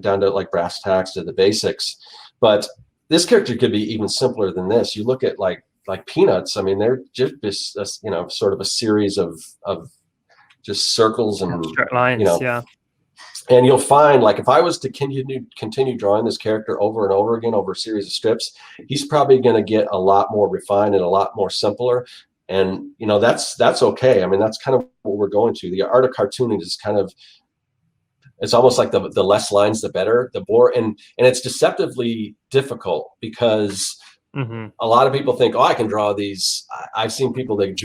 S2: down to like brass tacks, to the basics. But this character could be even simpler than this. You look at like Peanuts. I mean, they're just sort of a series of just circles and
S1: straight lines, yeah.
S2: And you'll find, like, if I was to continue drawing this character over and over again over a series of strips, he's probably going to get a lot more refined and a lot more simpler. And that's okay. I mean, that's kind of what we're going to. The art of cartooning is kind of, it's almost like the less lines, the better, the more, and it's deceptively difficult, because a lot of people think, oh, I can draw these. I've seen people that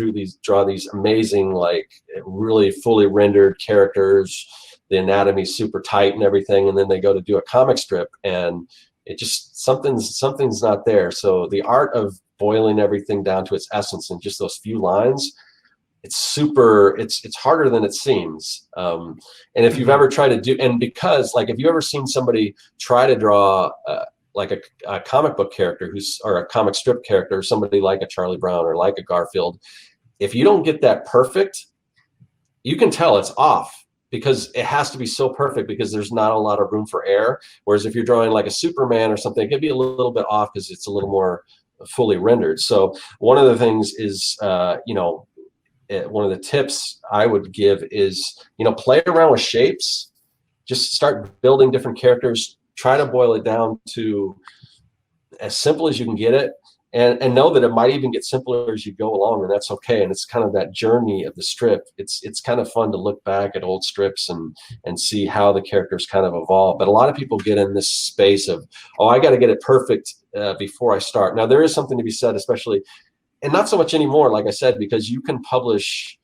S2: draw these amazing, like really fully rendered characters. The anatomy's super tight and everything, and then they go to do a comic strip, and it just something's not there. So the art of boiling everything down to its essence in just those few lines, it's harder than it seems. And if you've ever tried to do, and because like if you ever seen somebody try to draw like a comic book character or a comic strip character, somebody like a Charlie Brown or like a Garfield, if you don't get that perfect, you can tell it's off, because it has to be so perfect, because there's not a lot of room for error. Whereas if you're drawing like a Superman or something, it could be a little bit off because it's a little more fully rendered. So one of the things is, one of the tips I would give is, play around with shapes. Just start building different characters. Try to boil it down to as simple as you can get it. And know that it might even get simpler as you go along, and that's okay. And it's kind of that journey of the strip. It's kind of fun to look back at old strips and see how the characters kind of evolve. But a lot of people get in this space of, oh, I got to get it perfect before I start. Now, there is something to be said, especially, and not so much anymore, like I said, because you can publish,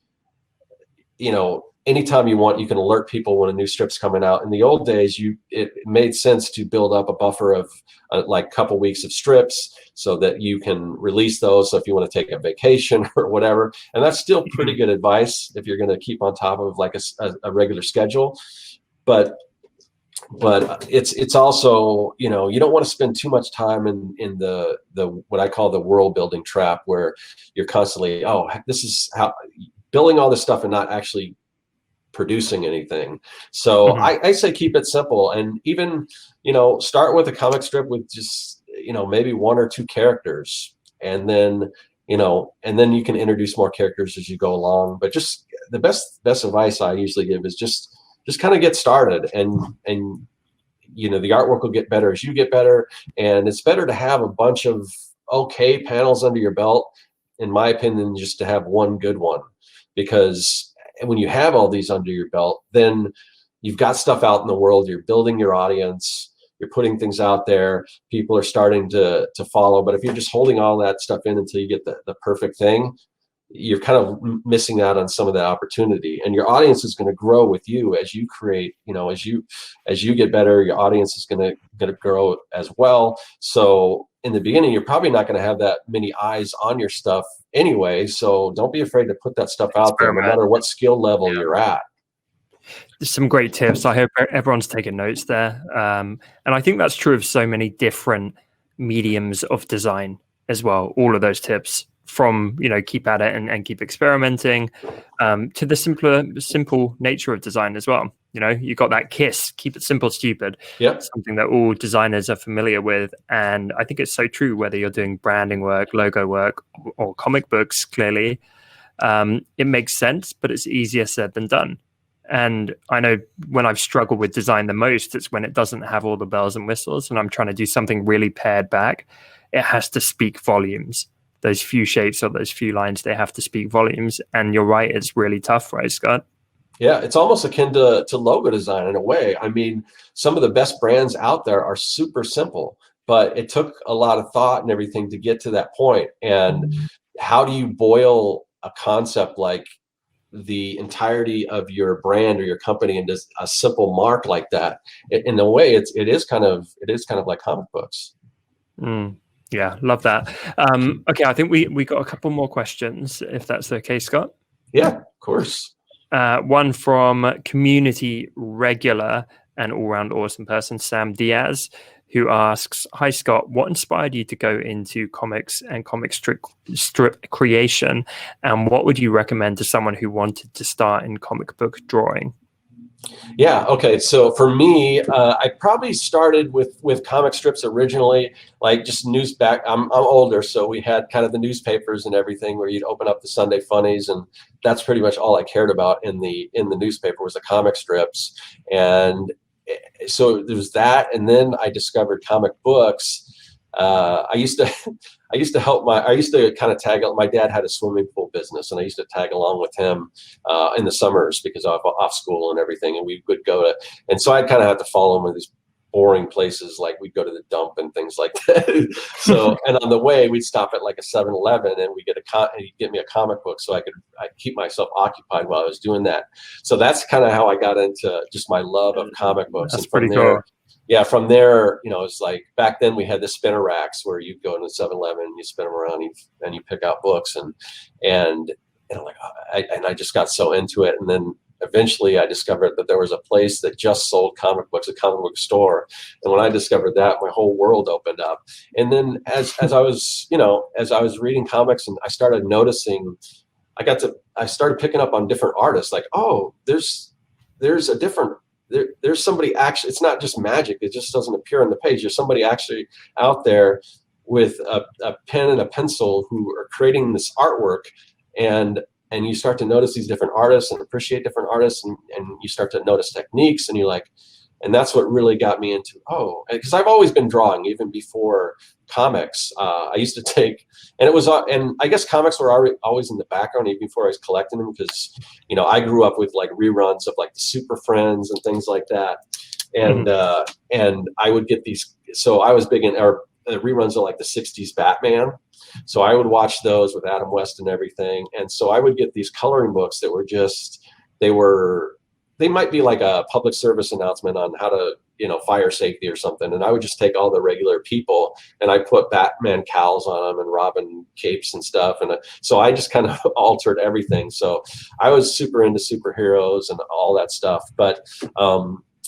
S2: anytime you want. You can alert people when a new strip's coming out. In the old days, it made sense to build up a buffer of like a couple weeks of strips so that you can release those. So if you want to take a vacation or whatever, and that's still pretty good advice if you're going to keep on top of like a regular schedule. But it's also, you don't want to spend too much time in the what I call the world building trap, where you're constantly, oh, this is how building all this stuff and not actually producing anything. So I say keep it simple, and even, you know, start with a comic strip with just, you know, maybe 1 or 2 characters, and then, you know, and then you can introduce more characters as you go along. But just the best advice I usually give is just kind of get started, and you know, the artwork will get better as you get better. And it's better to have a bunch of okay panels under your belt, in my opinion, just to have one good one. Because when you have all these under your belt, then you've got stuff out in the world, you're building your audience, you're putting things out there, people are starting to follow. But if you're just holding all that stuff in until you get the perfect thing, you're kind of missing out on some of that opportunity. And your audience is going to grow with you as you create, you know, as you get better, your audience is going to grow as well. So in the beginning, you're probably not going to have that many eyes on your stuff anyway. So don't be afraid to put that stuff out there, no matter what skill level you're at.
S1: Some great tips. I hope everyone's taking notes there. And I think that's true of so many different mediums of design as well. All of those tips, from, you know, keep at it and keep experimenting, to the simple nature of design as well. You know, you got that KISS, keep it simple, stupid.
S2: Yeah.
S1: Something that all designers are familiar with. And I think it's so true, whether you're doing branding work, logo work, or comic books, clearly. It makes sense, but it's easier said than done. And I know when I've struggled with design the most, it's when it doesn't have all the bells and whistles and I'm trying to do something really pared back. It has to speak volumes. Those few shapes or those few lines, they have to speak volumes. And you're right, it's really tough, right, Scott?
S2: Yeah, it's almost akin to logo design in a way. I mean, some of the best brands out there are super simple, but it took a lot of thought and everything to get to that point. And how do you boil a concept like the entirety of your brand or your company into a simple mark like that? In a way, it is kind of like comic books.
S1: Yeah, love that. Okay, I think we got a couple more questions, if that's okay, Scott.
S2: Yeah, of course.
S1: One from community regular and all-round awesome person, Sam Diaz, who asks, "Hi Scott, what inspired you to go into comics and comic strip creation, and what would you recommend to someone who wanted to start in comic book drawing?"
S2: Yeah, okay. So for me, I probably started with comic strips originally, like just I'm older, so we had kind of the newspapers and everything where you'd open up the Sunday funnies, and that's pretty much all I cared about in the newspaper was the comic strips. And so there was that, and then I discovered comic books. I used to kind of tag. My dad had a swimming pool business, and I used to tag along with him in the summers because I was off school and everything, and we would go to. And so I'd kind of have to follow him in these boring places, like we'd go to the dump and things like that. So, and on the way, we'd stop at like a 7-Eleven, and we and he'd get me a comic book so I'd keep myself occupied while I was doing that. So that's kind of how I got into just my love of comic books.
S1: That's
S2: and from
S1: pretty
S2: there,
S1: cool.
S2: Yeah, from there, you know, it's like back then we had the spinner racks where you go to the 7-Eleven and you spin them around and you pick out books, and I'm like, I just got so into it. And then eventually I discovered that there was a place that just sold comic books, a comic book store. And when I discovered that, my whole world opened up. And then as I was reading comics, and I started noticing, I started picking up on different artists, like, oh, there's somebody actually, it's not just magic. It just doesn't appear on the page. There's somebody actually out there with a pen and a pencil who are creating this artwork, and you start to notice these different artists and appreciate different artists, and you start to notice techniques, and you're like, and that's what really got me into, because I've always been drawing even before comics. I used to take, and I guess comics were always in the background even before I was collecting them, because, you know, I grew up with like reruns of like the Super Friends and things like that. And, and I would get these, so I was big in reruns of like the 60s Batman. So I would watch those with Adam West and everything. And so I would get these coloring books that were just, they might be like a public service announcement on how to, you know, fire safety or something. And I would just take all the regular people and I put Batman cowls on them and Robin capes and stuff. And so I just kind of altered everything. So I was super into superheroes and all that stuff. But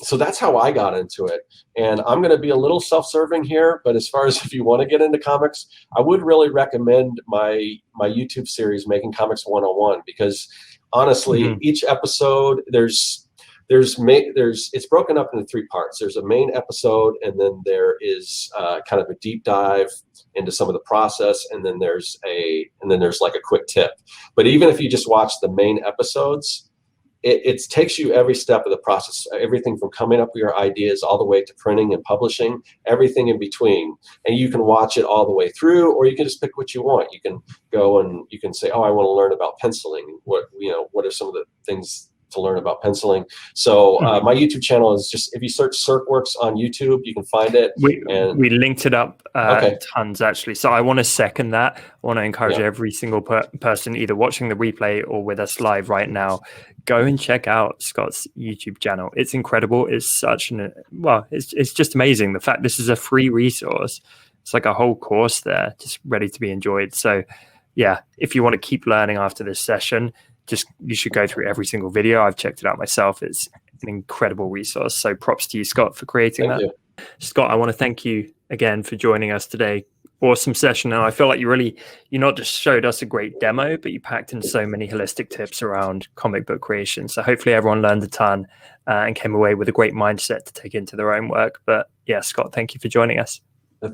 S2: so that's how I got into it. And I'm going to be a little self-serving here, but as far as if you want to get into comics, I would really recommend my YouTube series, Making Comics 101, because honestly, each episode it's broken up into 3 parts. There's a main episode, and then there is kind of a deep dive into some of the process, and then there's like a quick tip. But even if you just watch the main episodes, it takes you every step of the process, everything from coming up with your ideas all the way to printing and publishing, everything in between. And you can watch it all the way through, or you can just pick what you want. You can go and you can say, oh, I want to learn about penciling. What are some of the things to learn about penciling? So my YouTube channel is just, if you search Serkworks on YouTube, you can find it.
S1: We linked it up tons, actually. So I want to second that. I want to encourage every single person either watching the replay or with us live right now, go and check out Scott's YouTube channel. It's incredible. It's it's just amazing. The fact this is a free resource. It's like a whole course there, just ready to be enjoyed. So yeah, if you want to keep learning after this session, you should go through every single video. I've checked it out myself. It's an incredible resource. So props to you, Scott, for creating that. Thank you. Scott, I want to thank you again for joining us today. Awesome session. And I feel like you not just showed us a great demo, but you packed in so many holistic tips around comic book creation. So hopefully everyone learned a ton and came away with a great mindset to take into their own work. But yeah, Scott, thank you for joining us.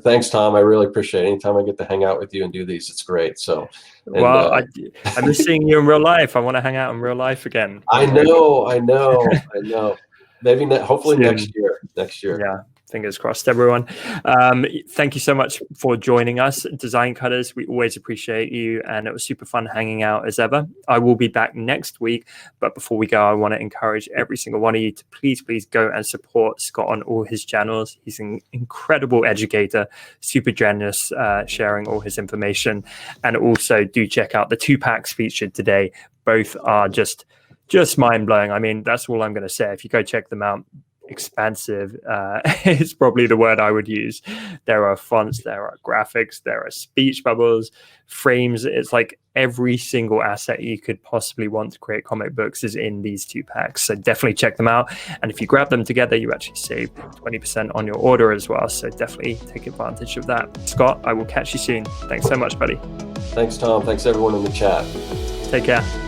S2: Thanks, Tom. I really appreciate it. Anytime I get to hang out with you and do these, it's great. So,
S1: I miss seeing you in real life. I want to hang out in real life again.
S2: I know. Maybe hopefully next year.
S1: Yeah. Fingers crossed, everyone. Thank you so much for joining us, Design Cutters. We always appreciate you, and it was super fun hanging out as ever. I will be back next week, but before we go, I want to encourage every single one of you to please go and support Scott on all his channels. He's an incredible educator, super generous, sharing all his information, and also do check out the 2 packs featured today. Both are just mind-blowing. I mean, that's all I'm going to say. If you go check them out, expansive is probably the word I would use. There are fonts, there are graphics, there are speech bubbles, frames. It's like every single asset you could possibly want to create comic books is in these 2 packs. So definitely check them out. And if you grab them together, you actually save 20% on your order as well. So definitely take advantage of that. Scott, I will catch you soon. Thanks so much, buddy.
S2: Thanks, Tom. Thanks everyone in the chat.
S1: Take care.